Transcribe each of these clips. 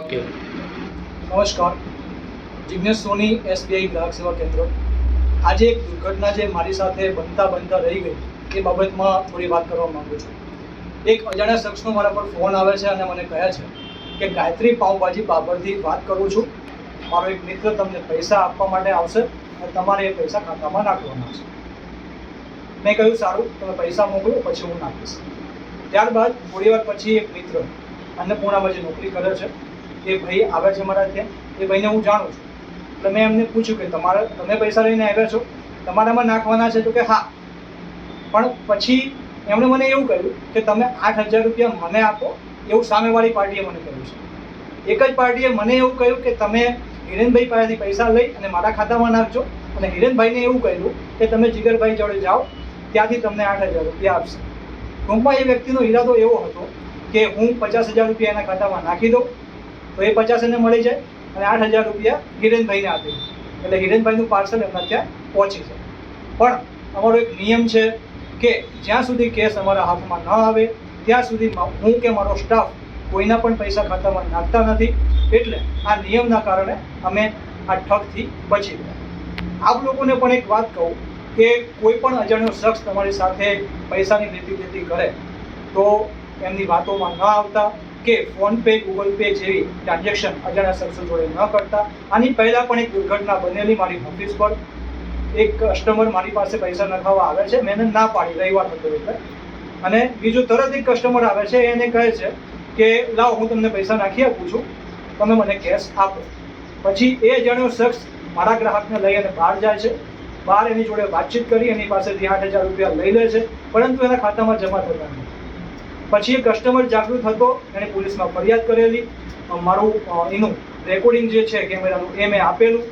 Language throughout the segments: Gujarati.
ઓકે. નમસ્કાર. જિગ્નેશ સોની, SBI ગ્રાહક સેવા કેન્દ્ર. આજે એક દુર્ઘટના જે મારી સાથે બનતા રહી ગઈ એ બાબતમાં થોડી વાત કરવા માંગુ છું. એક અજાણ્યા શખ્સનો મારા પર ફોન આવે છે અને મને કહે છે કે ગાયત્રી પાઉંભાજી બાબરથી વાત કરું છું. મારો એક મિત્ર તમને પૈસા આપવા માટે આવશે અને તમારે એ પૈસા ખાતામાં નાખવાના છે. મેં કહ્યું સારું, તમે પૈસા મોકલો પછી હું નાખીશ. ત્યારબાદ થોડી વાર પછી એક મિત્ર અન્નપૂર્ણામાં જે નોકરી કરે છે એ ભાઈ આવે છે મારા ત્યાં. એ ભાઈને હું જાણું છું. એટલે મેં એમને પૂછ્યું કે તમે પૈસા લઈને આવ્યા છો, તમારામાં નાખવાના છે? તો કે હા. પણ પછી એમણે મને એવું કહ્યું કે તમે 8,000 રૂપિયા મને આપો, એવું સામેવાળી પાર્ટીએ મને કહ્યું છે. એક જ પાર્ટીએ મને એવું કહ્યું કે તમે હિરેનભાઈ પાસેથી પૈસા લઈ અને મારા ખાતામાં નાખજો, અને હિરેનભાઈને એવું કહ્યું કે તમે જીગરભાઈ જોડે જાઓ, ત્યાંથી તમને 8,000 રૂપિયા આપશે. ટૂંકમાં એ વ્યક્તિનો ઈરાદો એવો હતો કે હું 50,000 રૂપિયા એના ખાતામાં નાખી દઉં તો એ 50 એને મળી જાય અને 8,000 રૂપિયા હિરેનભાઈને આપી દઉં, એટલે હિરેનભાઈનું પાર્સલ એમના ત્યાં પહોંચી જાય. પણ અમારો એક નિયમ છે કે જ્યાં સુધી કેસ અમારા હાથમાં ન આવે ત્યાં સુધી હું કે મારો સ્ટાફ કોઈના પણ પૈસા ખાતામાં નાખતા નથી. એટલે આ નિયમના કારણે અમે આ ઠગથી બચી ગયા. આપ લોકોને પણ એક વાત કહું કે કોઈ પણ અજાણ્યો શખ્સ તમારી સાથે પૈસાની લેતી કરે તો એમની વાતોમાં ન આવતા કે ફોનપે, ગૂગલ પે જેવી ટ્રાન્ઝેક્શન અજાણ્યા શખ્સો જોડે ન કરતા. આની પહેલાં પણ એક દુર્ઘટના બનેલી મારી ઓફિસ પર. એક કસ્ટમર મારી પાસે પૈસા નખાવવા આવે છે, મેં એને ના પાડી, રવિવાર હતો એટલે. અને બીજો તરત એક કસ્ટમર આવે છે, એને કહે છે કે લાવો હું તમને પૈસા નાખી આપું છું, તમે મને કેશ આપો. પછી એ અજાણ્યો શખ્સ મારા ગ્રાહકને લઈ અને બહાર જાય છે. બહાર એની જોડે વાતચીત કરી એની પાસેથી 8,000 રૂપિયા લઈ લે છે, પરંતુ એના ખાતામાં જમા થતા નથી. પછી એ કસ્ટમર જાગૃત હતો, એણે પોલીસમાં ફરિયાદ કરેલી. મારું એનું રેકોર્ડિંગ જે છે કેમેરાનું એ મેં આપેલું,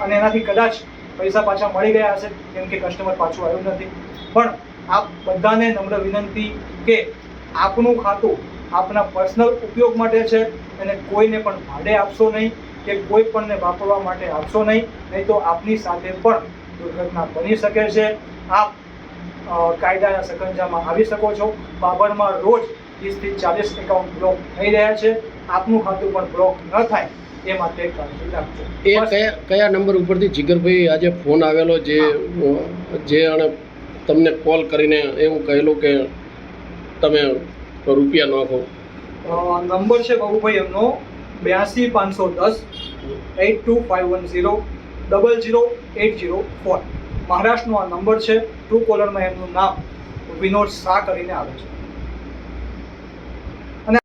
અને એનાથી કદાચ પૈસા પાછા મળી ગયા હશે, કેમ કે કસ્ટમર પાછું આવ્યું નથી. પણ આપ બધાને નમ્ર વિનંતી કે આપનું ખાતું આપના પર્સનલ ઉપયોગ માટે છે, અને કોઈને પણ ભાડે આપશો નહીં કે કોઈ પણને વાપરવા માટે આપશો નહીં, નહીં તો આપની સાથે પણ દુર્ઘટના બની શકે છે. આપ કાયદાના સકંજામાં આવી શકો છો. બાબરમાં રોજ 30 થી 40 એકાઉન્ટ બ્લોક થઈ રહ્યા છે. આપનું ખાતું પણ બ્લોક ન થાય એ માટે કાળજી રાખજો. એ કયા નંબર ઉપરથી જીગરભાઈ આજે ફોન આવેલો જે તમને કોલ કરીને એવું કહેલું કે તમે રૂપિયા નાખો? નંબર છે બાબુભાઈ એમનો 82 510 82510 00804. મહારાષ્ટ્રનો આ નંબર છે. ટ્રુ કોલરમાં એમનું નામ વિનોદ શાહ કરીને આવે છે.